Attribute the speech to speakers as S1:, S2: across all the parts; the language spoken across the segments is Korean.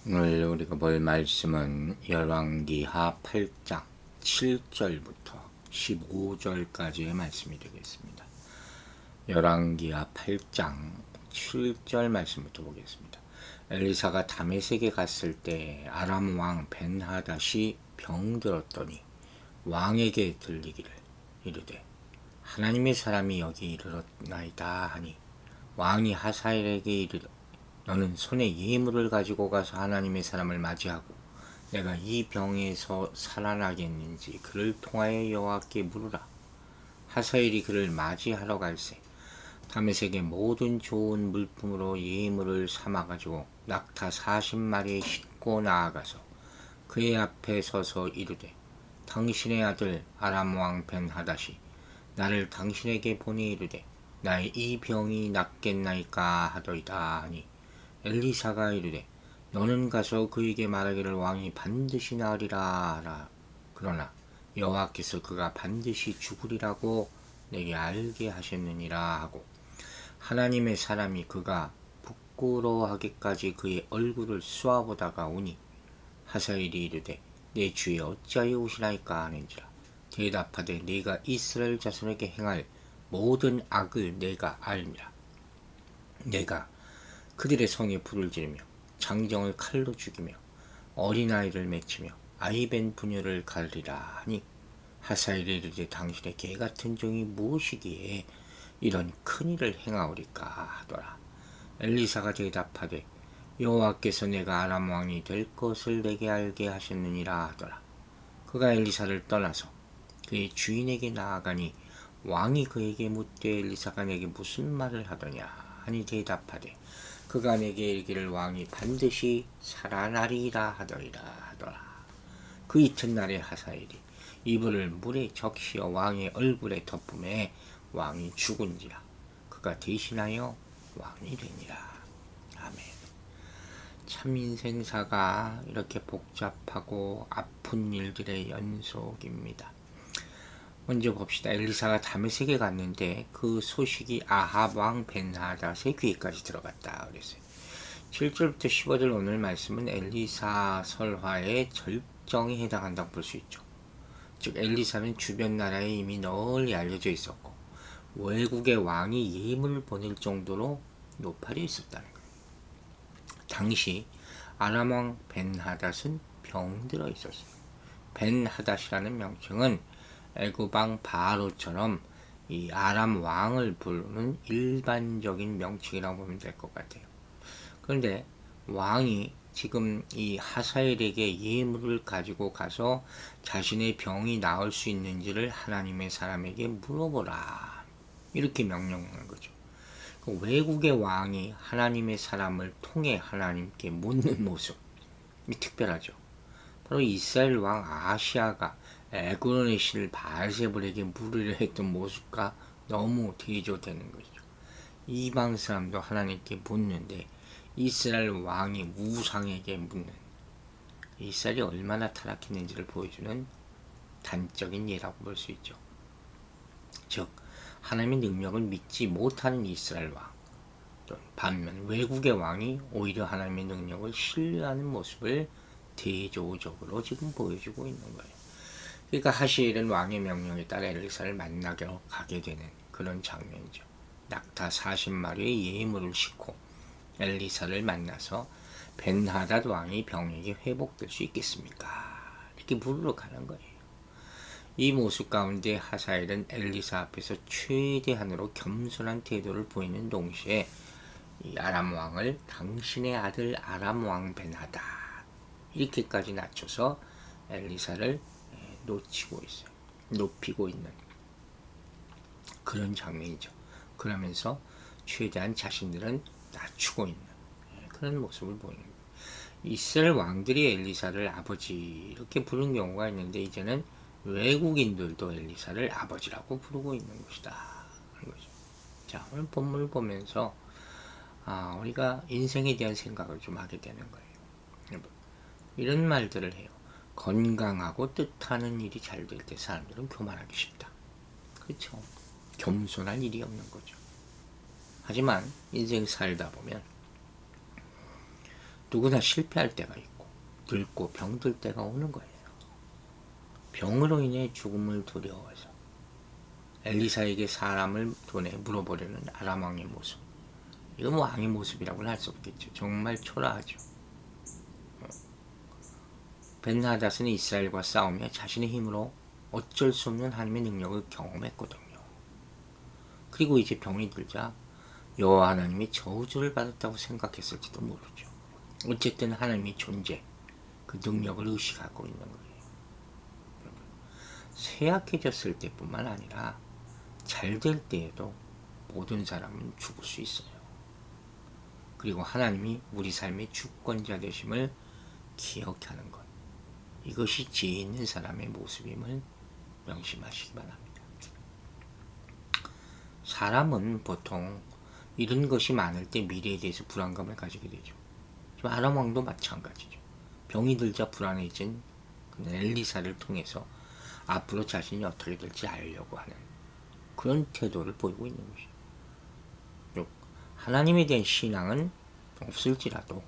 S1: 오늘 우리가 볼 말씀은 열왕기하 8장 7절부터 15절까지의 말씀이 되겠습니다. 열왕기하 8장 7절 말씀부터 보겠습니다. 엘리사가 다메섹에 갔을 때 아람 왕 벤하닷이 병들었더니 왕에게 들리기를 이르되 하나님의 사람이 여기 이르렀나이다 하니 왕이 하사엘에게 이르되 너는 손에 예물을 가지고 가서 하나님의 사람을 맞이하고 내가 이 병에서 살아나겠는지 그를 통하여 여호와께 물으라. 하사엘이 그를 맞이하러 갈새 다메섹의 모든 좋은 물품으로 예물을 삼아가지고 낙타 40마리에 싣고 나아가서 그의 앞에 서서 이르되 당신의 아들 아람 왕 벤하닷이 나를 당신에게 보내 이르되 나의 이 병이 낫겠나이까 하더이다 하니 엘리사가 이르되 너는 가서 그에게 말하기를 왕이 반드시 나으리라 하라. 그러나 여호와께서 그가 반드시 죽으리라고 내게 알게 하셨느니라 하고 하나님의 사람이 그가 부끄러워하기까지 그의 얼굴을 쏘아보다가 오니 하사엘이 이르되 내 주에 어찌하여 오시나이까 하는지라. 대답하되 네가 이스라엘 자손에게 행할 모든 악을 내가 알미라. 내가 그들의 성에 불을 지르며 장정을 칼로 죽이며 어린아이를 맺히며 아이벤 부녀를 가르리라 하니 하사엘이 이르되 당신의 개같은 종이 무엇이기에 이런 큰일을 행하오리까 하더라. 엘리사가 대답하되 여호와께서 내가 아람 왕이 될 것을 내게 알게 하셨느니라 하더라. 그가 엘리사를 떠나서 그의 주인에게 나아가니 왕이 그에게 묻되 엘리사가 내게 무슨 말을 하더냐 하니 대답하되 그가 내게 이르기를 왕이 반드시 살아나리라 하더라. 그 이튿날에 하사엘이 이불을 물에 적시어 왕의 얼굴에 덮음에 왕이 죽은지라. 그가 대신하여 왕이 되니라. 아멘. 참 인생사가 이렇게 복잡하고 아픈 일들의 연속입니다. 먼저 봅시다. 엘리사가 다메섹에 갔는데 그 소식이 아합 왕 벤하닷의 귀에까지 들어갔다 그랬어요. 7절부터 15절 오늘 말씀은 엘리사 설화의 절정에 해당한다고 볼 수 있죠. 즉 엘리사는 주변 나라에 이미 널리 알려져 있었고 외국의 왕이 예물을 보낼 정도로 노팔이 있었다는 거예요. 당시 아람 왕 벤하닷은 병들어 있었어요. 벤하닷이라는 명칭은 애굽 왕 바로처럼 이 아람 왕을 부르는 일반적인 명칭이라고 보면 될 것 같아요. 그런데 왕이 지금 이 하사엘에게 예물을 가지고 가서 자신의 병이 나을 수 있는지를 하나님의 사람에게 물어보라. 이렇게 명령하는 거죠. 외국의 왕이 하나님의 사람을 통해 하나님께 묻는 모습이 특별하죠. 바로 이스라엘 왕 아시아가 에그론의 실 바알세불에게 물으려 했던 모습과 너무 대조되는 것이죠. 이방 사람도 하나님께 묻는데 이스라엘 왕이 우상에게 묻는, 이스라엘이 얼마나 타락했는지를 보여주는 단적인 예라고 볼 수 있죠. 즉 하나님의 능력을 믿지 못하는 이스라엘 왕, 반면 외국의 왕이 오히려 하나님의 능력을 신뢰하는 모습을 대조적으로 지금 보여주고 있는 거예요. 그러니까 하시엘은 왕의 명령에 따라 엘리사를 만나러 가게 되는 그런 장면이죠. 낙타 40마리의 예물을 싣고 엘리사를 만나서 벤하닷 왕이 병에게 회복될 수 있겠습니까? 이렇게 물으러 가는 거예요. 이 모습 가운데 하사엘은 엘리사 앞에서 최대한으로 겸손한 태도를 보이는 동시에 이 아람 왕을 당신의 아들 아람 왕 벤하닷 이렇게까지 낮춰서 엘리사를 놓치고 있어요. 높이고 있는 그런 장면이죠. 그러면서 최대한 자신들은 낮추고 있는 그런 모습을 보이는 거예요. 이스라엘 왕들이 엘리사를 아버지 이렇게 부르는 경우가 있는데 이제는 외국인들도 엘리사를 아버지라고 부르고 있는 것이다. 자, 오늘 본문을 보면서 우리가 인생에 대한 생각을 좀 하게 되는 거예요. 이런 말들을 해요. 건강하고 뜻하는 일이 잘 될 때 사람들은 교만하기 쉽다. 그렇죠. 겸손할 일이 없는 거죠. 하지만 인생 살다 보면 누구나 실패할 때가 있고 늙고 병들 때가 오는 거예요. 병으로 인해 죽음을 두려워해서 엘리사에게 사람을 보내 물어보려는 아람 왕의 모습. 이건 왕의 모습이라고는 할 수 없겠죠. 정말 초라하죠. 벤하닷은 이스라엘과 싸우며 자신의 힘으로 어쩔 수 없는 하나님의 능력을 경험했거든요. 그리고 이제 병이 들자 여호와 하나님이 저주를 받았다고 생각했을지도 모르죠. 어쨌든 하나님의 존재, 그 능력을 의식하고 있는 거예요. 쇠약해졌을 때뿐만 아니라 잘 될 때에도 모든 사람은 죽을 수 있어요. 그리고 하나님이 우리 삶의 주권자 되심을 기억하는 것, 이것이 지혜 있는 사람의 모습임을 명심하시기 바랍니다. 사람은 보통 이런 것이 많을 때 미래에 대해서 불안감을 가지게 되죠. 아람 왕도 마찬가지죠. 병이 들자 불안해진 엘리사를 통해서 앞으로 자신이 어떻게 될지 알려고 하는 그런 태도를 보이고 있는 것이죠. 하나님에 대한 신앙은 없을지라도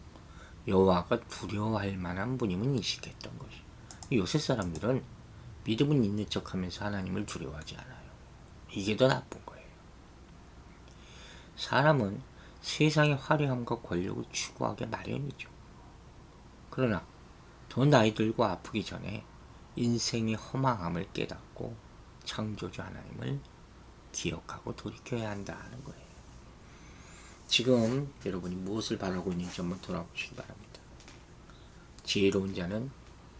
S1: 여호와가 두려워할 만한 분임을 인식했던 것이. 요새 사람들은 믿음은 있는 척하면서 하나님을 두려워하지 않아요. 이게 더 나쁜 거예요. 사람은 세상의 화려함과 권력을 추구하기 마련이죠. 그러나 더 나이 들고 아프기 전에 인생의 허망함을 깨닫고 창조주 하나님을 기억하고 돌이켜야 한다는 거예요. 지금 여러분이 무엇을 바라고 있는지 한번 돌아보시기 바랍니다. 지혜로운 자는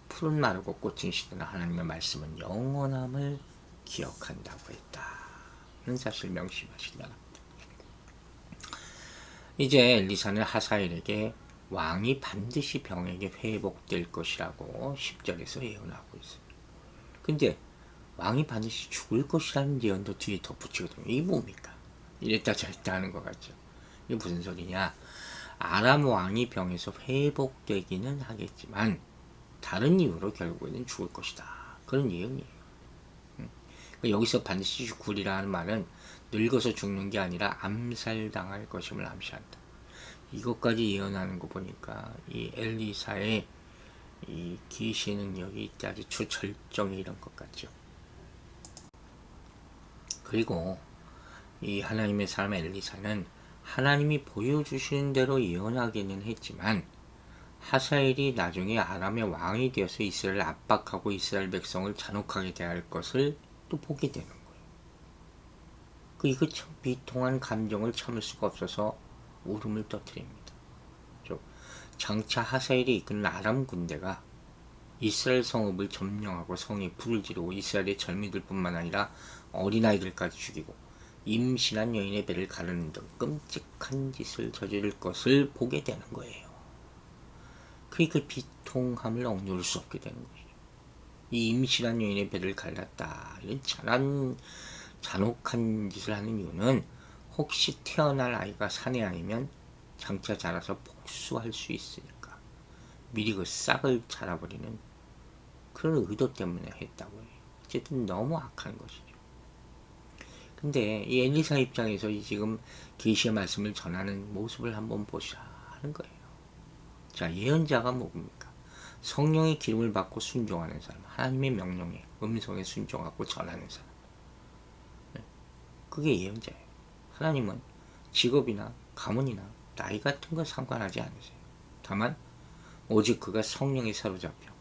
S1: 푸른 마르고 꽃은 시드나 하나님의 말씀은 영원함을 기억한다고 했다는 사실 명심하시기 바랍니다. 이제 엘리사는 하사엘에게 왕이 반드시 병에게 회복될 것이라고 10절에서 예언하고 있어요. 근데 왕이 반드시 죽을 것이라는 예언도 뒤에 덧붙이거든요. 이게 뭡니까? 이랬다 저랬다 하는 것 같죠. 이게 무슨 소리냐? 아람 왕이 병에서 회복되기는 하겠지만 다른 이유로 결국에는 죽을 것이다. 그런 예언이에요. 여기서 반드시 죽으리라 하는 말은 늙어서 죽는 게 아니라 암살당할 것임을 암시한다. 이것까지 예언하는 거 보니까 이 엘리사의 이 계시의 능력이 아주 초절정에 이른 것 같죠. 그리고 이 하나님의 사람 엘리사는 하나님이 보여주시는 대로 예언하기는 했지만 하사엘이 나중에 아람의 왕이 되어서 이스라엘을 압박하고 이스라엘 백성을 잔혹하게 대할 것을 또 보게 되는 거예요. 이거 참 비통한 감정을 참을 수가 없어서 울음을 터뜨립니다. 장차 하사엘이 이끄는 아람 군대가 이스라엘 성읍을 점령하고 성에 불을 지르고 이스라엘의 젊이들 뿐만 아니라 어린아이들까지 죽이고 임신한 여인의 배를 가르는 등 끔찍한 짓을 저지를 것을 보게 되는 거예요. 그 비통함을 억누를 수 없게 되는 것이죠. 이 임신한 여인의 배를 갈랐다. 이런 잔혹한 짓을 하는 이유는 혹시 태어날 아이가 사내 아니면 장차 자라서 복수할 수 있으니까 미리 그 싹을 잘라버리는 그런 의도 때문에 했다고 해요. 어쨌든 너무 악한 것이죠. 근데 이 엘리사 입장에서 지금 계시의 말씀을 전하는 모습을 한번 보시라 하는 거예요. 자, 예언자가 뭡니까? 성령의 기름을 받고 순종하는 사람, 하나님의 명령에 음성에 순종하고 전하는 사람. 그게 예언자예요. 하나님은 직업이나 가문이나 나이 같은 거 상관하지 않으세요. 다만 오직 그가 성령에 사로잡혀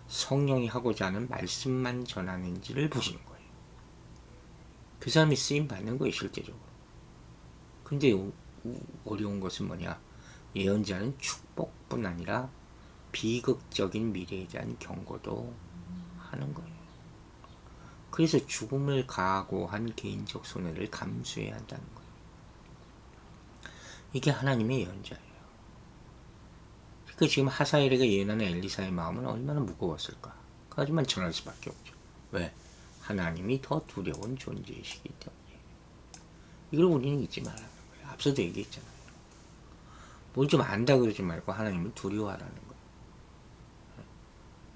S1: 성령이 하고자 하는 말씀만 전하는지를 보시는 거예요. 그 사람이 쓰임 받는 거예요, 실제적으로. 근데 어려운 것은 뭐냐? 예언자는 축복뿐 아니라 비극적인 미래에 대한 경고도 하는 거예요. 그래서 죽음을 각오한 개인적 손해를 감수해야 한다는 거예요. 이게 하나님의 예언자예요. 그러니까 지금 하사엘에게 예언하는 엘리사의 마음은 얼마나 무거웠을까? 하지만 전할 수밖에 없죠. 왜? 하나님이 더 두려운 존재이시기 때문에. 이걸 우리는 잊지 말라는 거예요. 앞서도 얘기했잖아요. 뭘 좀 안다 그러지 말고 하나님을 두려워하라는 거예요.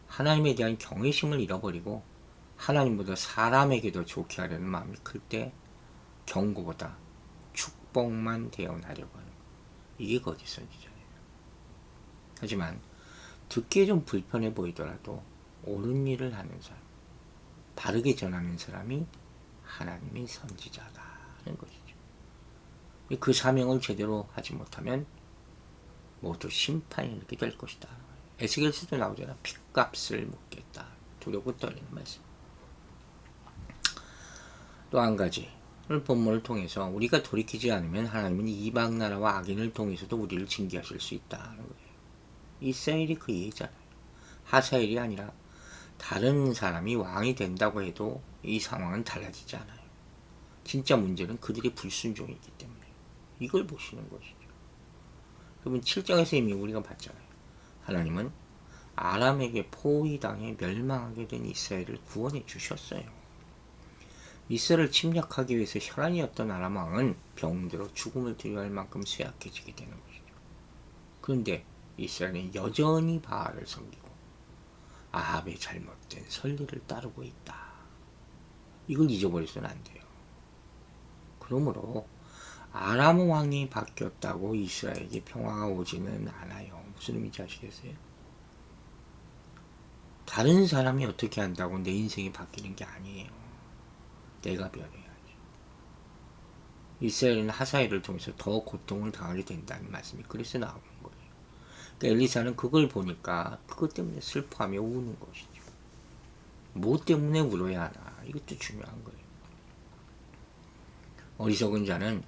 S1: 하나님에 대한 경외심을 잃어버리고 하나님보다 사람에게도 좋게 하려는 마음이 클 때 경고보다 축복만 대언하려고 하는 거예요. 이게 거짓선지자예요. 하지만 듣기에 좀 불편해 보이더라도 옳은 일을 하는 사람, 바르게 전하는 사람이 하나님의 선지자라는 것이죠. 그 사명을 제대로 하지 못하면 모두 심판이 이렇게 될 것이다. 에스겔서도 나오잖아. 핏값을 묻겠다. 두렵고 떨리는 말씀. 또 한 가지, 오늘 본문을 통해서 우리가 돌이키지 않으면 하나님은 이방 나라와 악인을 통해서도 우리를 징계하실 수 있다는 거예요. 이스라엘이 그 예잖아요. 하사엘이 아니라 다른 사람이 왕이 된다고 해도 이 상황은 달라지지 않아요. 진짜 문제는 그들의 불순종이기 때문에 이걸 보시는 것이죠. 그러면 7장에서 이미 우리가 봤잖아요. 하나님은 아람에게 포위당해 멸망하게 된 이스라엘을 구원해 주셨어요. 이스라엘을 침략하기 위해서 혈안이었던 아람 왕은 병들어 죽음을 두려워할 만큼 쇠약해지게 되는 것이죠. 그런데 이스라엘은 여전히 바알을 섬기고 아합의 잘못된 선리를 따르고 있다. 이걸 잊어버려서는 안 돼요. 그러므로 아람 왕이 바뀌었다고 이스라엘에게 평화가 오지는 않아요. 무슨 의미인지 아시겠어요? 다른 사람이 어떻게 한다고 내 인생이 바뀌는 게 아니에요. 내가 변해야지. 이스라엘은 하사엘을 통해서 더 고통을 당하게 된다는 말씀이 그래서 나오는 거예요. 그러니까 엘리사는 그걸 보니까 그것 때문에 슬퍼하며 우는 것이죠. 뭐 때문에 울어야 하나? 이것도 중요한 거예요. 어리석은 자는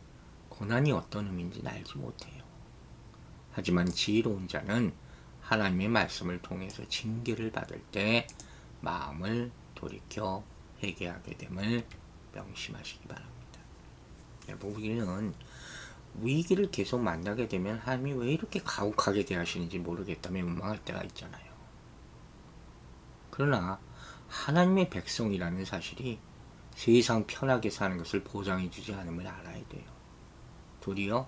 S1: 고난이 어떤 의미인지는 알지 못해요. 하지만 지혜로운 자는 하나님의 말씀을 통해서 징계를 받을 때 마음을 돌이켜 회개하게 됨을 명심하시기 바랍니다. 우리는 위기를 계속 만나게 되면 하나님이 왜 이렇게 가혹하게 대하시는지 모르겠다며 원망할 때가 있잖아요. 그러나 하나님의 백성이라는 사실이 세상 편하게 사는 것을 보장해 주지 않음을 알아야 돼요. 도리어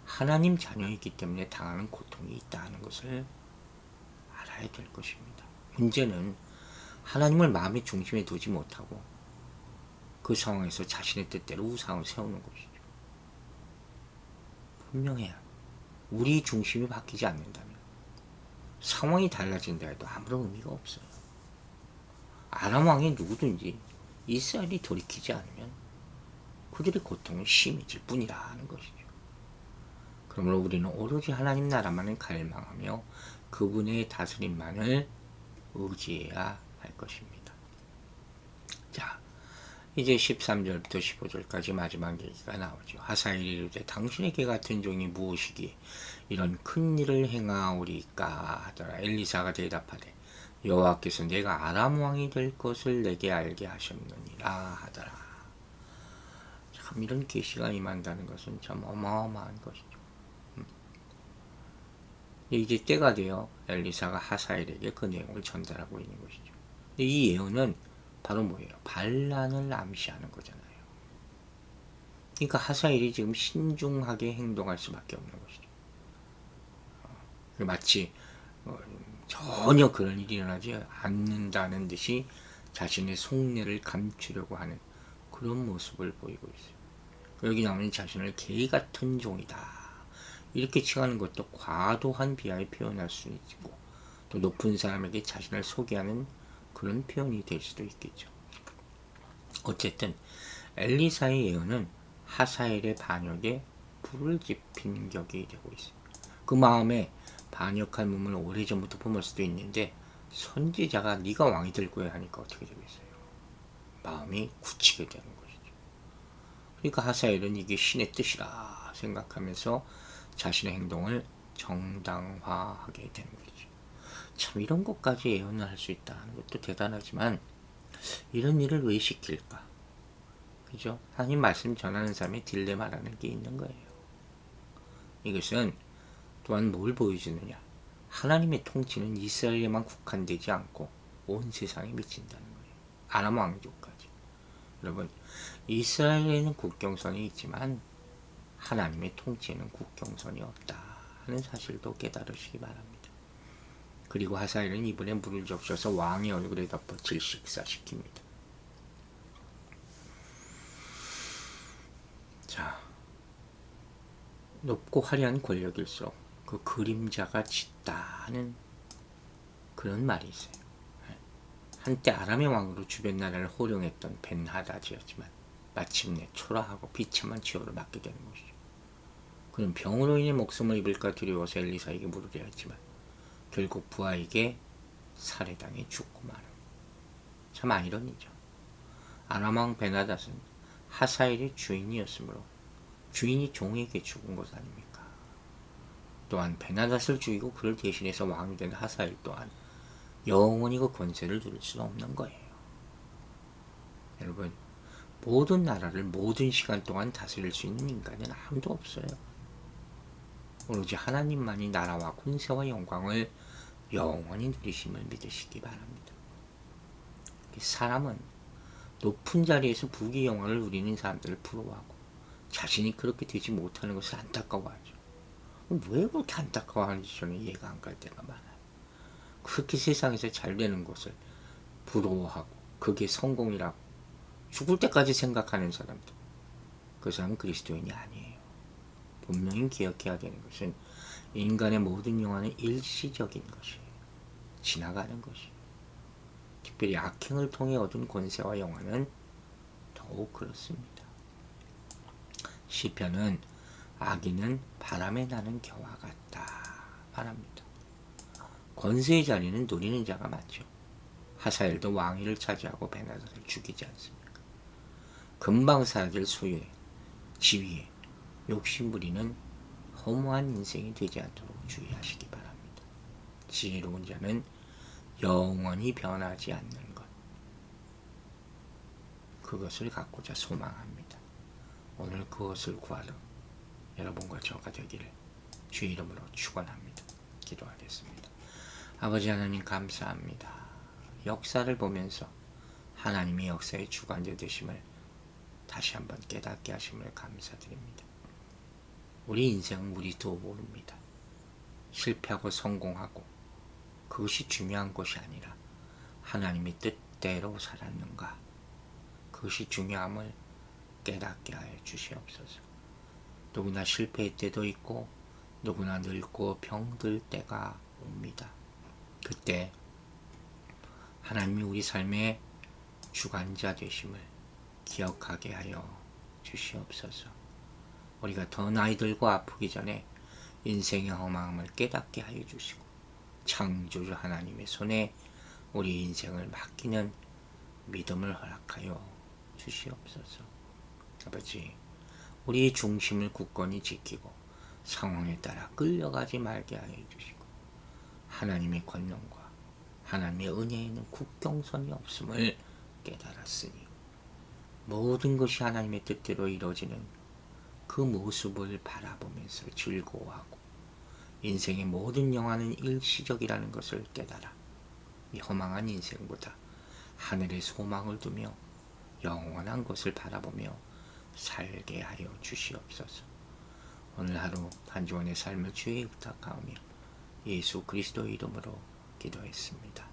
S1: 하나님 자녀이기 때문에 당하는 고통이 있다는 것을 알아야 될 것입니다. 문제는 하나님을 마음의 중심에 두지 못하고 그 상황에서 자신의 뜻대로 우상을 세우는 것이죠. 분명해요. 우리 중심이 바뀌지 않는다면 상황이 달라진다 해도 아무런 의미가 없어요. 아람 왕이 누구든지 이스라엘이 돌이키지 않으면 그들의 고통은 심해질 뿐이라는 것이죠. 그러므로 우리는 오로지 하나님 나라만을 갈망하며 그분의 다스림만을 의지해야 할 것입니다. 자, 이제 13절부터 15절까지 마지막 얘기가 나오죠. 하사엘이 이르되 당신에게 같은 종이 무엇이기에 이런 큰 일을 행하오리까 하더라. 엘리사가 대답하되 여호와께서 내가 아람 왕이 될 것을 내게 알게 하셨느니라 하더라. 참 이런 계시가 임한다는 것은 참 어마어마한 것이죠. 이제 때가 되어 엘리사가 하사엘에게 그 내용을 전달하고 있는 것이죠. 이 예언은 바로 뭐예요? 반란을 암시하는 거잖아요. 그러니까 하사엘이 지금 신중하게 행동할 수밖에 없는 것이죠. 마치 전혀 그런 일이 일어나지 않는다는 듯이 자신의 속내를 감추려고 하는 그런 모습을 보이고 있어요. 여기 나오는 자신을 개 같은 종이다. 이렇게 칭하는 것도 과도한 비하에 표현할 수 있고 또 높은 사람에게 자신을 소개하는 그런 표현이 될 수도 있겠죠. 어쨌든 엘리사의 예언은 하사엘의 반역에 불을 지핀 격이 되고 있습니다. 그 마음에 반역할 몸을 오래전부터 품을 수도 있는데 선지자가 네가 왕이 될 거야 하니까 어떻게 되겠어요? 마음이 굳히게 되는 것이죠. 그러니까 하사엘은 이게 신의 뜻이라 생각하면서 자신의 행동을 정당화하게 되는 거죠. 참 이런 것까지 예언을 할 수 있다는 것도 대단하지만 이런 일을 왜 시킬까? 그죠? 하나님 말씀 전하는 사람의 딜레마라는 게 있는 거예요. 이것은 또한 뭘 보여주느냐? 하나님의 통치는 이스라엘에만 국한되지 않고 온 세상에 미친다는 거예요. 아람 왕족까지. 여러분, 이스라엘에는 국경선이 있지만 하나님의 통치에는 국경선이 없다 하는 사실도 깨달으시기 바랍니다. 그리고 하사엘은 이번에 물을 적셔서 왕의 얼굴에 덮어 질식사시킵니다. 자, 높고 화려한 권력일수록 그 그림자가 짙다는 그런 말이 있어요. 한때 아람의 왕으로 주변 나라를 호령했던 벤하닷이었지만 마침내 초라하고 비참한 치욕을 맞게 되는 것이죠. 그는 병으로 인해 목숨을 잃을까 두려워서 엘리사에게 물으려 했지만 결국 부하에게 살해당해 죽고 말음. 참 아이러니죠. 아람 왕 벤하닷은 하사엘의 주인이었으므로 주인이 종에게 죽은 것 아닙니까? 또한 벤하닷을 죽이고 그를 대신해서 왕이 된 하사엘 또한 영원히 그 권세를 누릴 수는 없는 거예요. 여러분, 모든 나라를 모든 시간 동안 다스릴 수 있는 인간은 아무도 없어요. 오로지 하나님만이 나라와 권세와 영광을 영원히 누리심을 믿으시기 바랍니다. 사람은 높은 자리에서 부귀 영화를 누리는 사람들을 부러워하고 자신이 그렇게 되지 못하는 것을 안타까워하죠. 왜 그렇게 안타까워하는지 저는 이해가 안 갈 때가 많아요. 그렇게 세상에서 잘 되는 것을 부러워하고 그게 성공이라고 죽을 때까지 생각하는 사람들, 그 사람은 그리스도인이 아니에요. 분명히 기억해야 되는 것은 인간의 모든 영화는 일시적인 것이에요. 지나가는 것이에요. 특별히 악행을 통해 얻은 권세와 영화는 더욱 그렇습니다. 시편은 악인은 바람에 나는 겨와 같다 말합니다. 권세의 자리는 노리는 자가 많죠. 하사엘도 왕위를 차지하고 벤하닷을 죽이지 않습니까? 금방 사라질 소유에, 지위에 욕심부리는 허무한 인생이 되지 않도록 주의하시기 바랍니다. 지혜로운 자는 영원히 변하지 않는 것, 그것을 갖고자 소망합니다. 오늘 그것을 구하러 여러분과 저가 되기를 주의 이름으로 축원합니다. 기도하겠습니다. 아버지 하나님 감사합니다. 역사를 보면서 하나님의 역사의 주관자 되심을 다시 한번 깨닫게 하심을 감사드립니다. 우리 인생은 우리도 모릅니다. 실패하고 성공하고 그것이 중요한 것이 아니라 하나님의 뜻대로 살았는가, 그것이 중요함을 깨닫게 하여 주시옵소서. 누구나 실패할 때도 있고 누구나 늙고 병들 때가 옵니다. 그때 하나님이 우리 삶의 주관자 되심을 기억하게 하여 주시옵소서. 우리가 더 나이 들고 아프기 전에 인생의 허망함을 깨닫게 하여 주시고 창조주 하나님의 손에 우리 인생을 맡기는 믿음을 허락하여 주시옵소서. 아버지, 우리의 중심을 굳건히 지키고 상황에 따라 끌려가지 말게 하여 주시고 하나님의 권능과 하나님의 은혜에는 국경선이 없음을 깨달았으니 모든 것이 하나님의 뜻대로 이루어지는 그 모습을 바라보면서 즐거워하고 인생의 모든 영화는 일시적이라는 것을 깨달아 이 허망한 인생보다 하늘의 소망을 두며 영원한 것을 바라보며 살게 하여 주시옵소서. 오늘 하루 한주원의 삶을 주의 의탁하오며 예수 그리스도의 이름으로 기도했습니다.